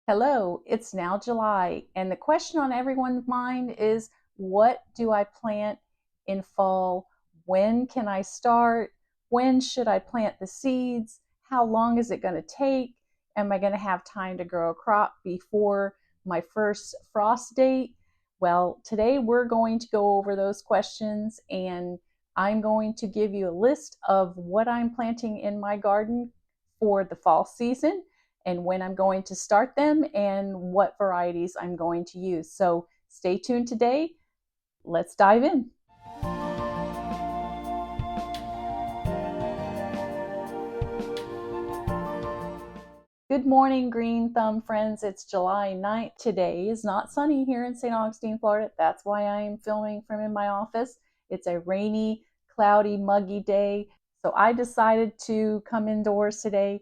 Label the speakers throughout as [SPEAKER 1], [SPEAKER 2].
[SPEAKER 1] Hello, it's now July, and the question on everyone's mind is what do I plant in fall? When can I start? When should I plant the seeds? How long is it going to take? Am I going to have time to grow a crop before my first frost date? Well, today we're going to go over those questions, and I'm going to give you a list of what I'm planting in my garden for the fall season and when I'm going to start them and what varieties I'm going to use. So stay tuned today. Let's dive in. Good morning, Green Thumb friends. It's July 9th. Today is not sunny here in St. Augustine, Florida. That's why I'm filming from in my office. It's a rainy, cloudy, muggy day. So I decided to come indoors today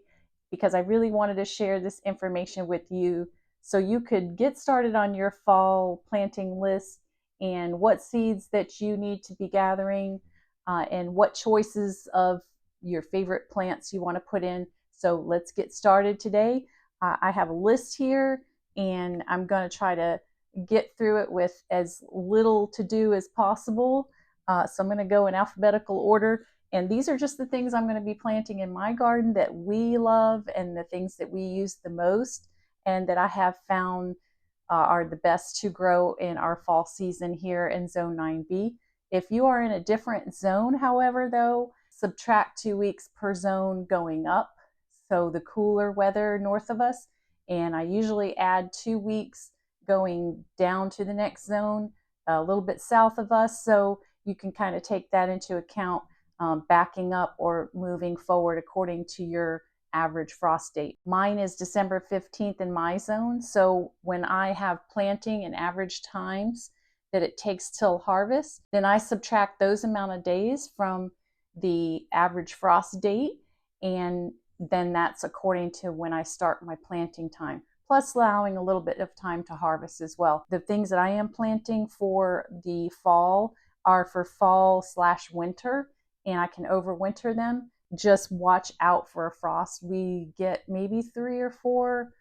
[SPEAKER 1] because I really wanted to share this information with you so you could get started on your fall planting list and what seeds that you need to be gathering and what choices of your favorite plants you want to put in. So let's get started today. I have a list here and I'm going to try to get through it with as little to do as possible. So I'm going to go in alphabetical order. And these are just the things I'm going to be planting in my garden that we love and the things that we use the most and that I have found are the best to grow in our fall season here in Zone 9B. If you are in a different zone, however, though, subtract 2 weeks per zone going up, so the cooler weather north of us, and I usually add 2 weeks going down to the next zone a little bit south of us, so you can kind of take that into account, backing up or moving forward according to your average frost date. Mine is December 15th in my zone, so when I have planting and average times that it takes till harvest, then I subtract those amount of days from the average frost date, and then that's according to when I start my planting time, plus allowing a little bit of time to harvest as well. The things that I am planting for the fall are for fall/winter, and I can overwinter them. Just watch out for a frost. We get maybe 3 or 4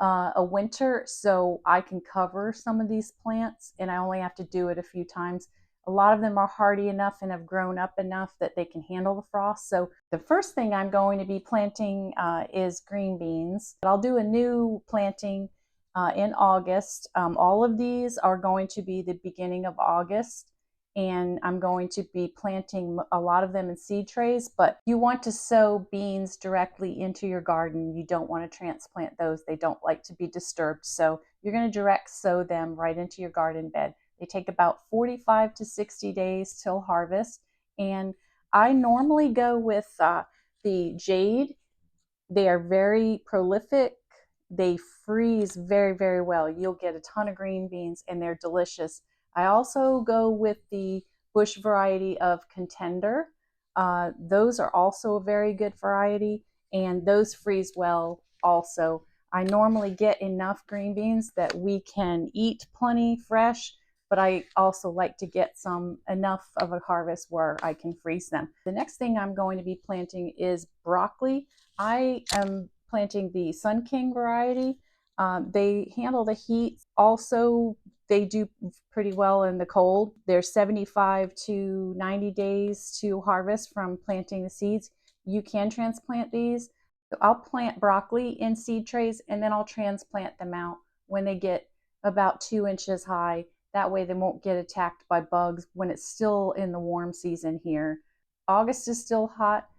[SPEAKER 1] a winter, so I can cover some of these plants, and I only have to do it a few times. A lot of them are hardy enough and have grown up enough that they can handle the frost. So the first thing I'm going to be planting is green beans. I'll do a new planting in August. All of these are going to be the beginning of August, and I'm going to be planting a lot of them in seed trays, but you want to sow beans directly into your garden. You don't want to transplant those. They don't like to be disturbed. So you're going to direct sow them right into your garden bed. They take about 45 to 60 days till harvest. And I normally go with the jade. They are very prolific. They freeze very, very well. You'll get a ton of green beans and they're delicious. I also go with the bush variety of Contender. Those are also a very good variety, and those freeze well also. I normally get enough green beans that we can eat plenty fresh, but I also like to get some enough of a harvest where I can freeze them. The next thing I'm going to be planting is broccoli. I am planting the Sun King variety. They handle the heat. Also, they do pretty well in the cold. They're 75 to 90 days to harvest from planting the seeds. You can transplant these. So I'll plant broccoli in seed trays and then I'll transplant them out when they get about 2 inches high. That way they won't get attacked by bugs when it's still in the warm season here. August is still hot,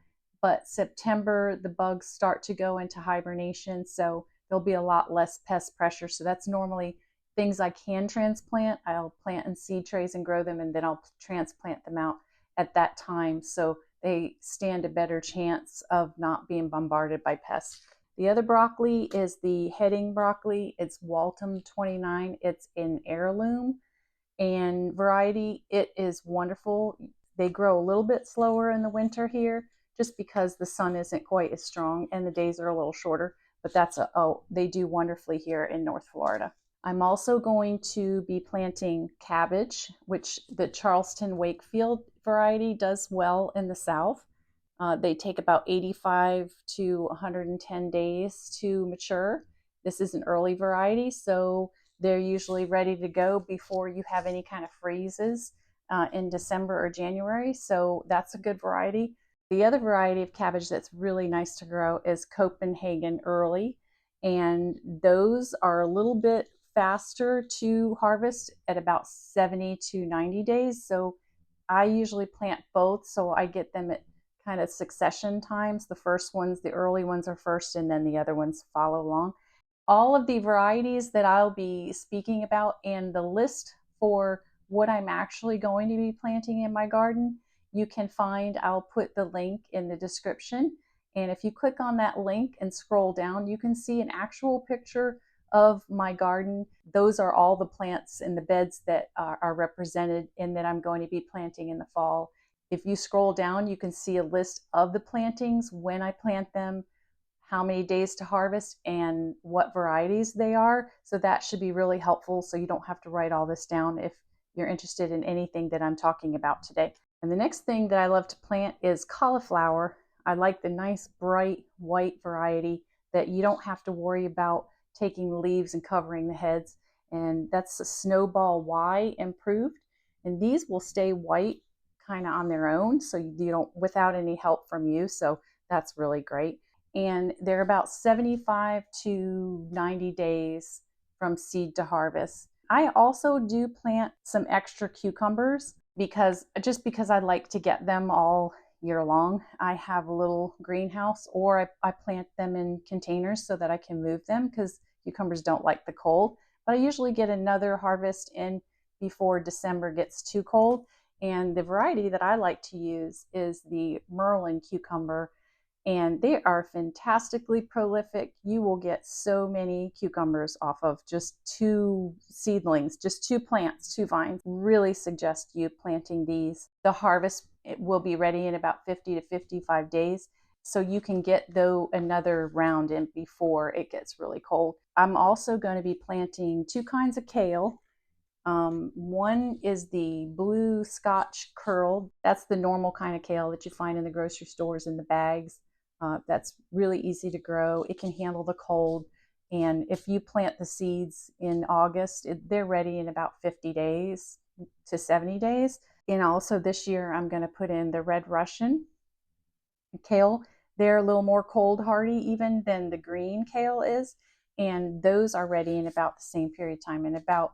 [SPEAKER 1] but September the bugs start to go into hibernation, so there'll be a lot less pest pressure. So that's normally things I can transplant. I'll plant in seed trays and grow them, and then I'll transplant them out at that time so they stand a better chance of not being bombarded by pests. The other broccoli is the heading broccoli. It's Waltham 29. It's an heirloom and variety. It is wonderful. They grow a little bit slower in the winter here just because the sun isn't quite as strong and the days are a little shorter, but they do wonderfully here in North Florida. I'm also going to be planting cabbage, which the Charleston Wakefield variety does well in the South. They take about 85 to 110 days to mature. This is an early variety, so they're usually ready to go before you have any kind of freezes in December or January. So that's a good variety. The other variety of cabbage that's really nice to grow is Copenhagen Early. And those are a little bit faster to harvest at about 70 to 90 days. So I usually plant both, so I get them at kind of succession times. The first ones, the early ones are first, and then the other ones follow along. All of the varieties that I'll be speaking about and the list for what I'm actually going to be planting in my garden, you can find, I'll put the link in the description. And if you click on that link and scroll down, you can see an actual picture of my garden. Those are all the plants in the beds that are represented and that I'm going to be planting in the fall. If you scroll down, you can see a list of the plantings, when I plant them, how many days to harvest, and what varieties they are. So that should be really helpful, so you don't have to write all this down if you're interested in anything that I'm talking about today. And the next thing that I love to plant is cauliflower. I like the nice bright white variety that you don't have to worry about taking the leaves and covering the heads. And that's a Snowball Y improved. And these will stay white kind of on their own, so you don't, without any help from you. So that's really great. And they're about 75 to 90 days from seed to harvest. I also do plant some extra cucumbers because I like to get them all year long. I have a little greenhouse, or I plant them in containers so that I can move them because cucumbers don't like the cold. But I usually get another harvest in before December gets too cold. And the variety that I like to use is the Merlin cucumber, and they are fantastically prolific. You will get so many cucumbers off of just 2 seedlings, just 2 plants, 2 vines. Really suggest you planting these. The harvest, it will be ready in about 50 to 55 days, so you can get though another round in before it gets really cold. I'm also going to be planting 2 kinds of kale. One is the blue Scotch curled. That's the normal kind of kale that you find in the grocery stores in the bags. That's really easy to grow. It can handle the cold. And if you plant the seeds in August, they're ready in about 50 days to 70 days. And also this year, I'm going to put in the red Russian kale. They're a little more cold hardy even than the green kale is. And those are ready in about the same period of time, in about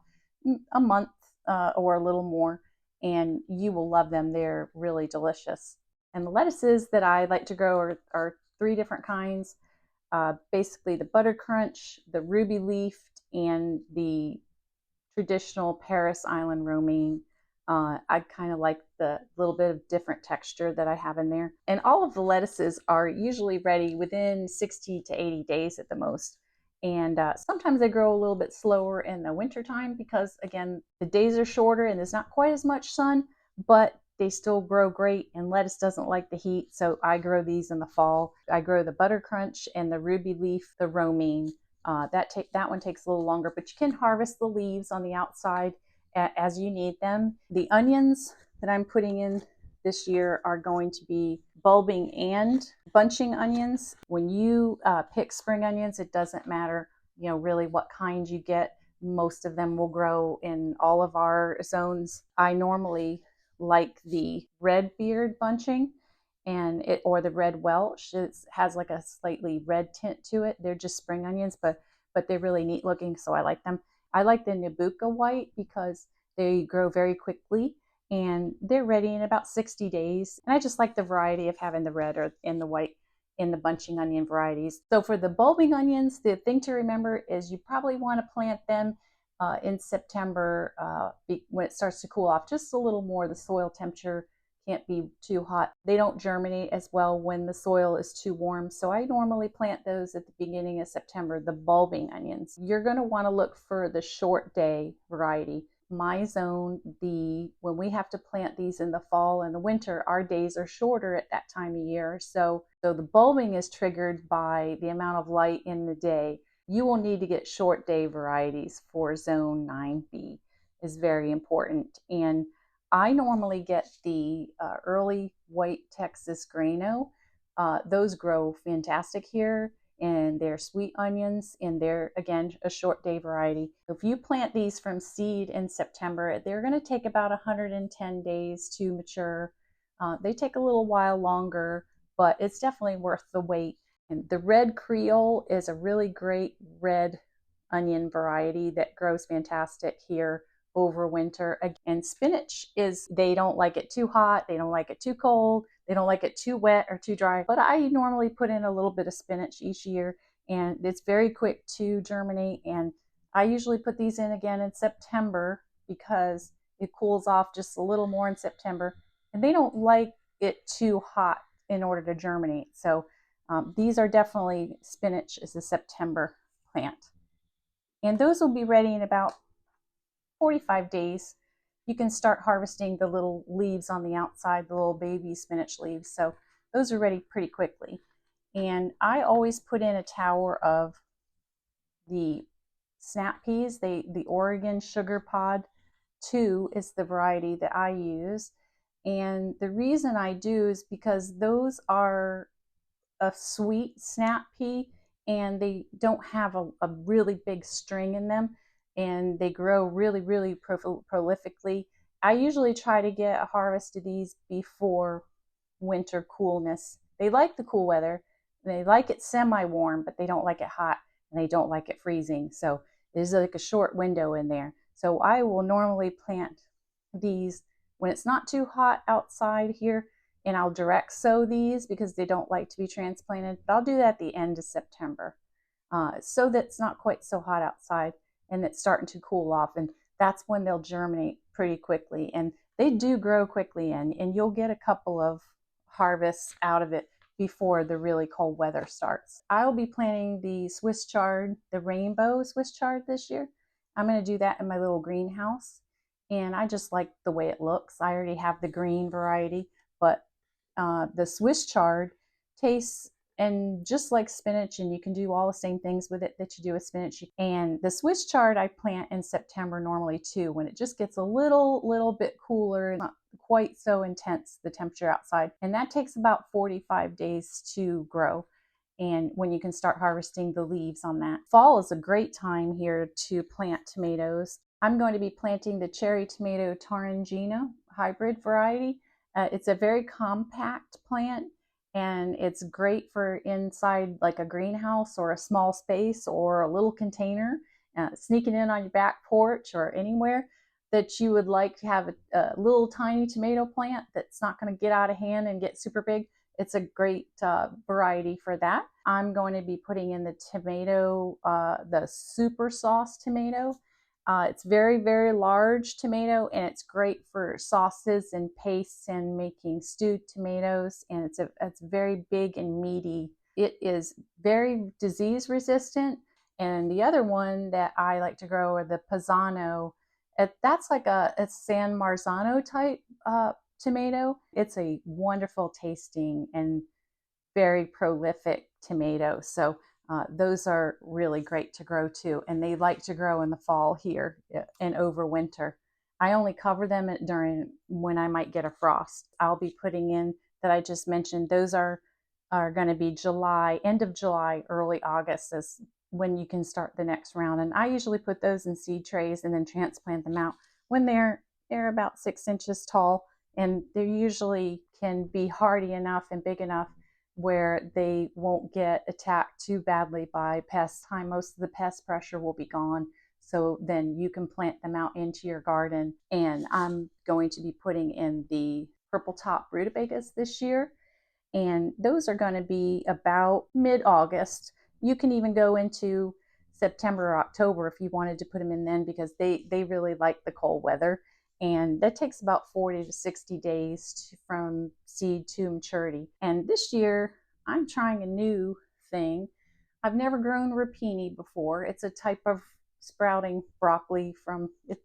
[SPEAKER 1] a month or a little more. And you will love them. They're really delicious. And the lettuces that I like to grow are 3 different kinds. Basically the butter crunch, the ruby leaf, and the traditional Paris Island romaine. I kind of like the little bit of different texture that I have in there. And all of the lettuces are usually ready within 60 to 80 days at the most. And sometimes they grow a little bit slower in the wintertime because, again, the days are shorter and there's not quite as much sun, but they still grow great, and lettuce doesn't like the heat. So I grow these in the fall. I grow the butter crunch and the ruby leaf, the romaine. That one takes a little longer, but you can harvest the leaves on the outside as you need them. The onions that I'm putting in this year are going to be bulbing and bunching onions. When you pick spring onions, it doesn't matter, really what kind you get. Most of them will grow in all of our zones. I normally like the red beard bunching or the red Welsh. It has like a slightly red tint to it. They're just spring onions, but they're really neat looking, so I like them. I like the Nabucco white because they grow very quickly and they're ready in about 60 days. And I just like the variety of having the red or in the white in the bunching onion varieties. So for the bulbing onions, the thing to remember is you probably want to plant them in September when it starts to cool off just a little more. The soil temperature can't be too hot. They don't germinate as well when the soil is too warm. So I normally plant those at the beginning of September, the bulbing onions. You're going to want to look for the short day variety. My zone, when we have to plant these in the fall and the winter, our days are shorter at that time of year. So the bulbing is triggered by the amount of light in the day. You will need to get short day varieties for zone 9B. Is very important. And I normally get the early white Texas Grano. Those grow fantastic here and they're sweet onions, and they're, again, a short day variety. If you plant these from seed in September, they're going to take about 110 days to mature. They take a little while longer, but it's definitely worth the wait. And the red Creole is a really great red onion variety that grows fantastic here over winter. And spinach is, they don't like it too hot, they don't like it too cold, they don't like it too wet or too dry. But I normally put in a little bit of spinach each year, and it's very quick to germinate. And I usually put these in again in September because it cools off just a little more in September, and they don't like it too hot in order to germinate. So these are definitely, spinach is a September plant. And those will be ready in about 45 days. You can start harvesting the little leaves on the outside, the little baby spinach leaves. So those are ready pretty quickly. And I always put in a tower of the snap peas. The Oregon Sugar Pod 2 is the variety that I use. And the reason I do is because those are a sweet snap pea, and they don't have a really big string in them, and they grow really, really prolifically. I usually try to get a harvest of these before winter coolness. They like the cool weather. They like it semi-warm, but they don't like it hot, and they don't like it freezing. So there's like a short window in there. So I will normally plant these when it's not too hot outside here, and I'll direct sow these because they don't like to be transplanted. But I'll do that at the end of September, so that it's not quite so hot outside and it's starting to cool off. And that's when they'll germinate pretty quickly. And they do grow quickly, and you'll get a couple of harvests out of it before the really cold weather starts. I'll be planting the Swiss chard, the rainbow Swiss chard this year. I'm going to do that in my little greenhouse. And I just like the way it looks. I already have the green variety, but the Swiss chard tastes and just like spinach, and you can do all the same things with it that you do with spinach. And the Swiss chard I plant in September normally too, when it just gets a little bit cooler, not quite so intense the temperature outside. And that takes about 45 days to grow, and when you can start harvesting the leaves on that. Fall is a great time here to plant tomatoes. I'm going to be planting the cherry tomato Tarangino hybrid variety. It's a very compact plant, and it's great for inside like a greenhouse or a small space or a little container, sneaking in on your back porch or anywhere that you would like to have a little tiny tomato plant that's not going to get out of hand and get super big. It's a great variety for that. I'm going to be putting in the tomato, the super sauce tomato. It's very, very large tomato, and it's great for sauces and pastes and making stewed tomatoes. And it's very big and meaty. It is very disease resistant. And the other one that I like to grow are the Pisano. That's like a San Marzano type tomato. It's a wonderful tasting and very prolific tomato. So those are really great to grow too. And they like to grow in the fall here and over winter. I only cover them during when I might get a frost. I'll be putting in, that I just mentioned, those are going to be July, end of July, early August is when you can start the next round. And I usually put those in seed trays and then transplant them out when they're about 6 inches tall. And they usually can be hardy enough and big enough where they won't get attacked too badly by pests. Most of the pest pressure will be gone. So then you can plant them out into your garden. And I'm going to be putting in the purple top rutabagas this year. And those are going to be about mid-August. You can even go into September or October if you wanted to put them in then, because they really like the cold weather. And that takes about 40 to 60 days from seed to maturity. And this year, I'm trying a new thing. I've never grown rapini before. It's a type of sprouting broccoli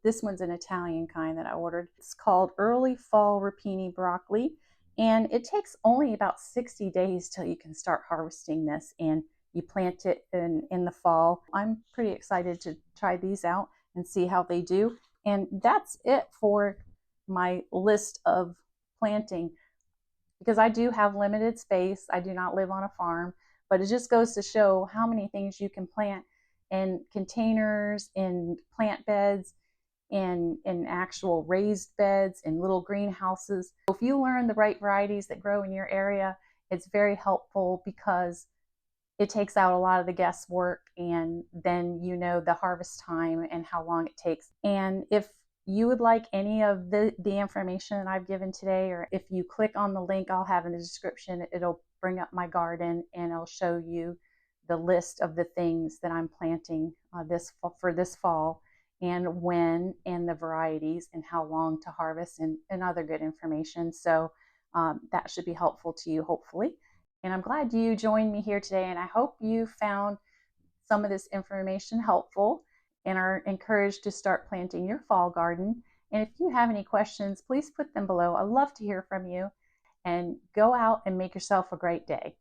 [SPEAKER 1] this one's an Italian kind that I ordered. It's called early fall rapini broccoli. And it takes only about 60 days till you can start harvesting this, and you plant it in the fall. I'm pretty excited to try these out and see how they do. And that's it for my list of planting, because I do have limited space. I do not live on a farm, but it just goes to show how many things you can plant in containers, in plant beds, in actual raised beds, in little greenhouses. If you learn the right varieties that grow in your area, it's very helpful because it takes out a lot of the guesswork, and then you know the harvest time and how long it takes. And if you would like any of the information that I've given today, or if you click on the link I'll have in the description, it'll bring up my garden and it'll show you the list of the things that I'm planting for this fall, and when, and the varieties, and how long to harvest, and other good information. So that should be helpful to you, hopefully. And I'm glad you joined me here today, and I hope you found some of this information helpful and are encouraged to start planting your fall garden. And if you have any questions, please put them below. I'd love to hear from you, and go out and make yourself a great day.